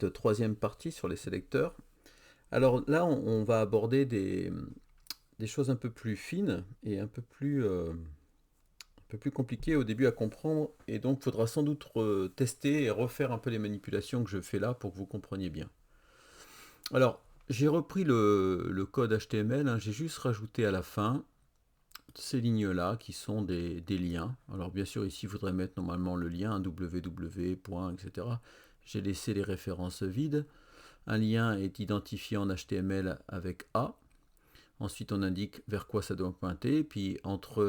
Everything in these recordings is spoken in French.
cette troisième partie sur les sélecteurs. Alors là, on va aborder des choses un peu plus fines et un peu plus compliquées au début à comprendre. Et donc, il faudra sans doute tester et refaire un peu les manipulations que je fais là pour que vous compreniez bien. Alors, j'ai repris le code HTML, hein, j'ai juste rajouté à la fin ces lignes-là qui sont des liens. Alors bien sûr ici il faudrait mettre normalement le lien www. Etc. J'ai laissé les références vides. Un lien est identifié en HTML avec A. Ensuite on indique vers quoi ça doit pointer. Puis entre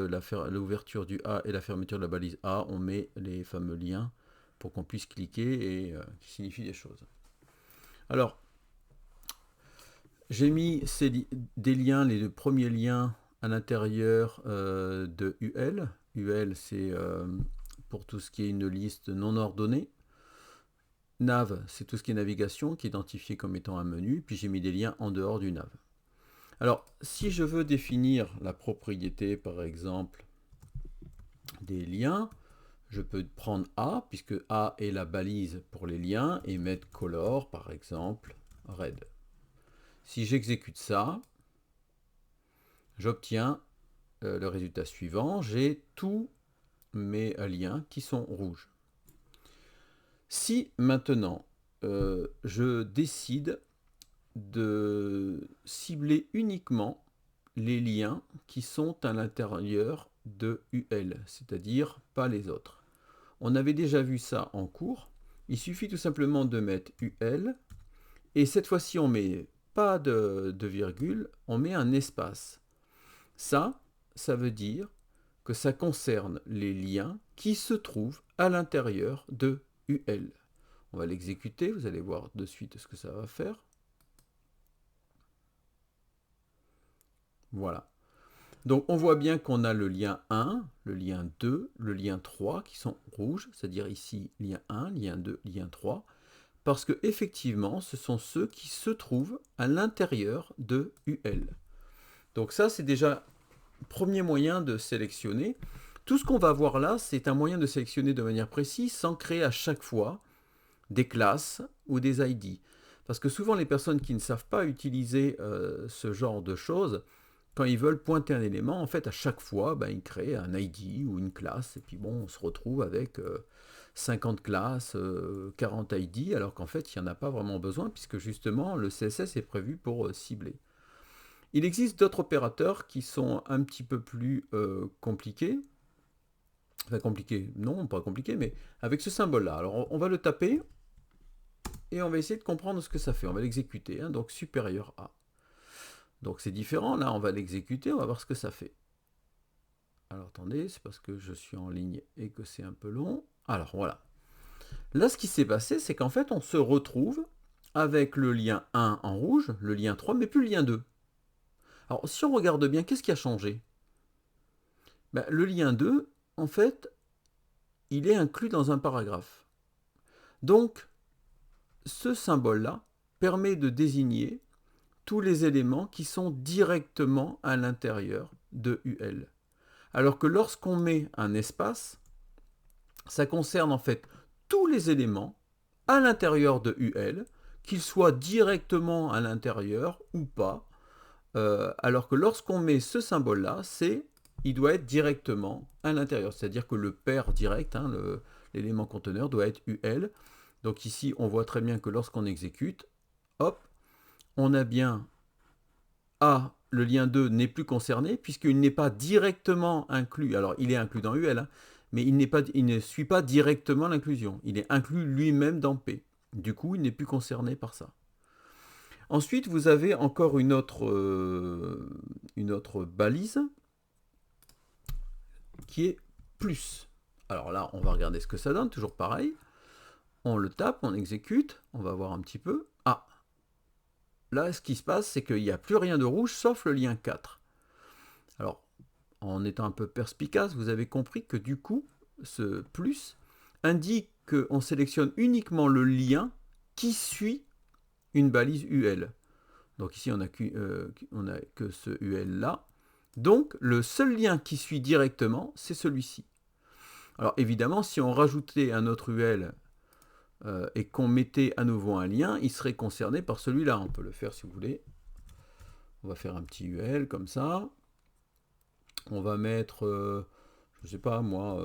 l'ouverture du A et la fermeture de la balise A, on met les fameux liens pour qu'on puisse cliquer et qui signifient des choses. Alors j'ai mis des liens, les deux premiers liens à l'intérieur de UL. UL, c'est pour tout ce qui est une liste non ordonnée. Nav, c'est tout ce qui est navigation, qui est identifié comme étant un menu. Puis j'ai mis des liens en dehors du nav. Alors, si je veux définir la propriété, par exemple, des liens, je peux prendre A, puisque A est la balise pour les liens, et mettre color, par exemple, red. Si j'exécute ça, j'obtiens le résultat suivant. J'ai tous mes liens qui sont rouges. Si maintenant je décide de cibler uniquement les liens qui sont à l'intérieur de UL, c'est-à-dire pas les autres. On avait déjà vu ça en cours. Il suffit tout simplement de mettre UL et cette fois-ci on met pas de virgule, on met un espace. Ça veut dire que ça concerne les liens qui se trouvent à l'intérieur de UL. On va l'exécuter, vous allez voir de suite ce que ça va faire. Voilà. Donc on voit bien qu'on a le lien 1, le lien 2, le lien 3 qui sont rouges, c'est-à-dire ici lien 1, lien 2, lien 3, parce que effectivement ce sont ceux qui se trouvent à l'intérieur de UL. Donc ça c'est déjà le premier moyen de sélectionner. Tout ce qu'on va voir là, c'est un moyen de sélectionner de manière précise sans créer à chaque fois des classes ou des ID. Parce que souvent les personnes qui ne savent pas utiliser ce genre de choses, quand ils veulent pointer un élément, en fait à chaque fois, ils créent un ID ou une classe, et puis bon, on se retrouve avec 50 classes, 40 ID, alors qu'en fait il n'y en a pas vraiment besoin, puisque justement le CSS est prévu pour cibler. Il existe d'autres opérateurs qui sont un petit peu plus compliqués. Enfin compliqués, non, pas compliqués, mais avec ce symbole-là. Alors on va le taper, et on va essayer de comprendre ce que ça fait. On va l'exécuter, hein, donc supérieur à. Donc c'est différent, là on va l'exécuter, on va voir ce que ça fait. Alors attendez, c'est parce que je suis en ligne et que c'est un peu long. Alors voilà. Là ce qui s'est passé, c'est qu'en fait on se retrouve avec le lien 1 en rouge, le lien 3, mais plus le lien 2. Alors si on regarde bien, qu'est-ce qui a changé? Le lien 2, en fait, il est inclus dans un paragraphe. Donc, ce symbole-là permet de désigner tous les éléments qui sont directement à l'intérieur de UL. Alors que lorsqu'on met un espace, ça concerne en fait tous les éléments à l'intérieur de UL, qu'ils soient directement à l'intérieur ou pas, alors que lorsqu'on met ce symbole-là, il doit être directement à l'intérieur. C'est-à-dire que le pair direct, hein, l'élément conteneur, doit être UL. Donc ici, on voit très bien que lorsqu'on exécute, hop, on a bien A, le lien 2 n'est plus concerné, puisqu'il n'est pas directement inclus. Alors, il est inclus dans UL, hein, mais il ne suit pas directement l'inclusion. Il est inclus lui-même dans P. Du coup, il n'est plus concerné par ça. Ensuite, vous avez encore une autre balise qui est plus. Alors là, on va regarder ce que ça donne, toujours pareil. On le tape, on exécute, on va voir un petit peu. Ah, là, ce qui se passe, c'est qu'il n'y a plus rien de rouge, sauf le lien 4. Alors, en étant un peu perspicace, vous avez compris que du coup, ce plus indique qu'on sélectionne uniquement le lien qui suit une balise UL. Donc ici, on n'a que ce UL-là. Donc, le seul lien qui suit directement, c'est celui-ci. Alors évidemment, si on rajoutait un autre UL et qu'on mettait à nouveau un lien, il serait concerné par celui-là. On peut le faire si vous voulez. On va faire un petit UL comme ça. On va mettre, je ne sais pas moi,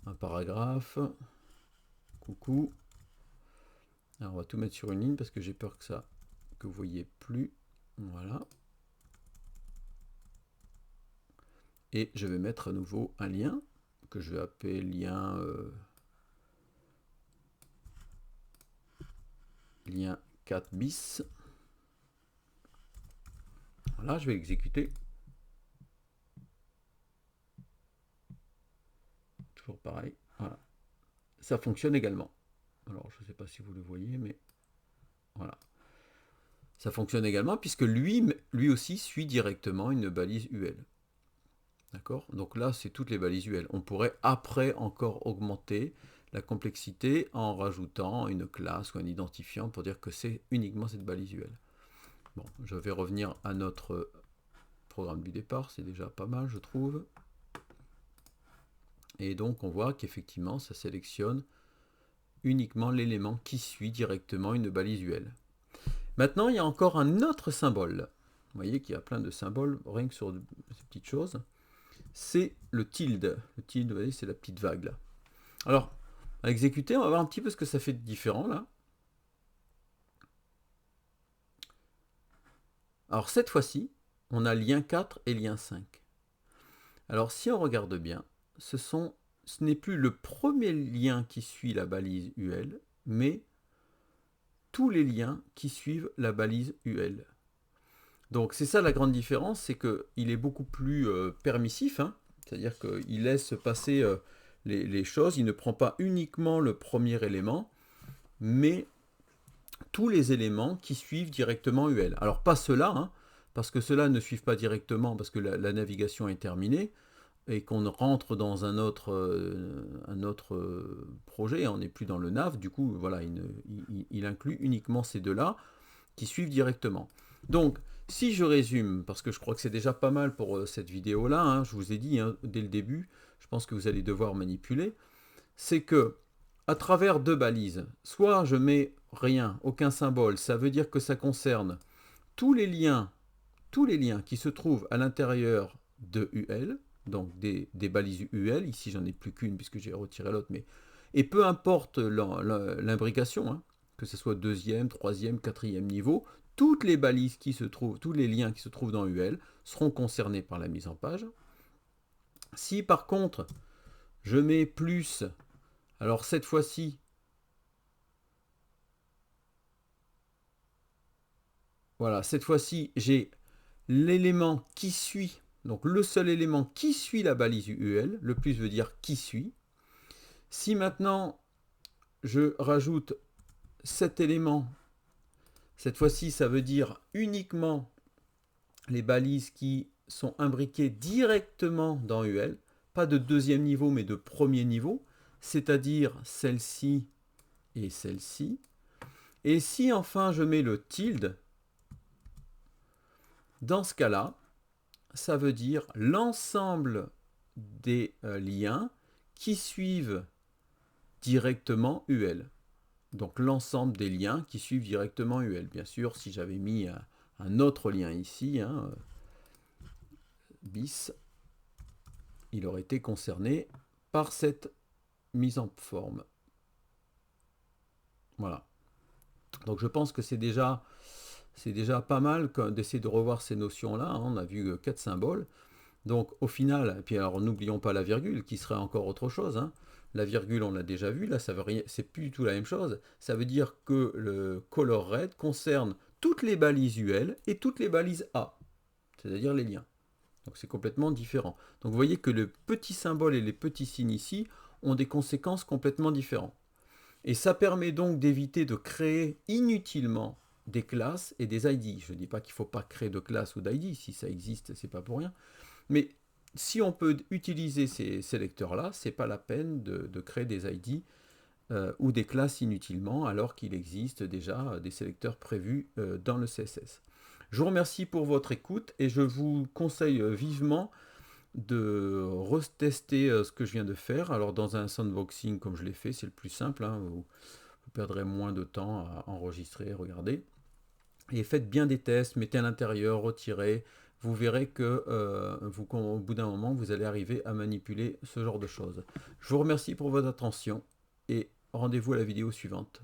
un paragraphe. Coucou. Alors on va tout mettre sur une ligne parce que j'ai peur que vous voyez plus. Voilà. Et je vais mettre à nouveau un lien que je vais appeler lien lien 4 bis. Voilà, je vais l'exécuter. Toujours pareil. Voilà. Ça fonctionne également. Alors, je ne sais pas si vous le voyez, mais voilà. Ça fonctionne également puisque lui aussi suit directement une balise UL. D'accord? Donc là, c'est toutes les balises UL. On pourrait après encore augmenter la complexité en rajoutant une classe ou un identifiant pour dire que c'est uniquement cette balise UL. Bon, je vais revenir à notre programme du départ, c'est déjà pas mal, je trouve. Et donc, on voit qu'effectivement, ça sélectionne uniquement l'élément qui suit directement une balise UL. Maintenant, il y a encore un autre symbole. Vous voyez qu'il y a plein de symboles, rien que sur ces petites choses. C'est le tilde. Le tilde, vous voyez, c'est la petite vague là. Alors, à exécuter, on va voir un petit peu ce que ça fait de différent là. Alors, cette fois-ci, on a lien 4 et lien 5. Alors, si on regarde bien, ce n'est plus le premier lien qui suit la balise UL, mais tous les liens qui suivent la balise UL. Donc c'est ça la grande différence, c'est qu'il est beaucoup plus permissif, hein, c'est-à-dire qu'il laisse passer les choses, il ne prend pas uniquement le premier élément, mais tous les éléments qui suivent directement UL. Alors pas ceux-là, hein, parce que ceux-là ne suivent pas directement, parce que la navigation est terminée, et qu'on rentre dans un autre projet, on n'est plus dans le nav, du coup voilà, il inclut uniquement ces deux-là qui suivent directement. Donc si je résume, parce que je crois que c'est déjà pas mal pour cette vidéo-là, hein, je vous ai dit hein, dès le début, je pense que vous allez devoir manipuler, c'est que à travers deux balises, soit je mets rien, aucun symbole, ça veut dire que ça concerne tous les liens qui se trouvent à l'intérieur de UL, donc des balises UL, ici j'en ai plus qu'une puisque j'ai retiré l'autre, mais et peu importe l'imbrication, hein, que ce soit deuxième, troisième, quatrième niveau, toutes les balises qui se trouvent, tous les liens qui se trouvent dans UL seront concernés par la mise en page. Si par contre je mets plus, alors cette fois-ci, voilà, cette fois-ci j'ai l'élément qui suit, donc le seul élément qui suit la balise UL, le plus veut dire qui suit. Si maintenant je rajoute cet élément, cette fois-ci ça veut dire uniquement les balises qui sont imbriquées directement dans UL, pas de deuxième niveau mais de premier niveau, c'est-à-dire celle-ci et celle-ci. Et si enfin je mets le tilde, dans ce cas-là, ça veut dire l'ensemble des liens qui suivent directement UL. Donc l'ensemble des liens qui suivent directement UL. Bien sûr, si j'avais mis un autre lien ici, hein, bis, il aurait été concerné par cette mise en forme. Voilà. Donc je pense que c'est déjà pas mal d'essayer de revoir ces notions-là. Hein. On a vu 4 symboles. Donc au final, et puis alors n'oublions pas la virgule qui serait encore autre chose. Hein. La virgule, on l'a déjà vu, là, ça veut rien, c'est plus du tout la même chose. Ça veut dire que le color red concerne toutes les balises UL et toutes les balises A, c'est-à-dire les liens. Donc c'est complètement différent. Donc vous voyez que le petit symbole et les petits signes ici ont des conséquences complètement différentes. Et ça permet donc d'éviter de créer inutilement des classes et des ID. Je ne dis pas qu'il ne faut pas créer de classe ou d'ID, si ça existe, c'est pas pour rien. Mais si on peut utiliser ces sélecteurs-là, ce n'est pas la peine de créer des ID ou des classes inutilement, alors qu'il existe déjà des sélecteurs prévus dans le CSS. Je vous remercie pour votre écoute et je vous conseille vivement retester ce que je viens de faire. Alors dans un sandboxing comme je l'ai fait, c'est le plus simple, hein, vous perdrez moins de temps à enregistrer, regarder. Et faites bien des tests, mettez à l'intérieur, retirez. Vous verrez que au bout d'un moment, vous allez arriver à manipuler ce genre de choses. Je vous remercie pour votre attention et rendez-vous à la vidéo suivante.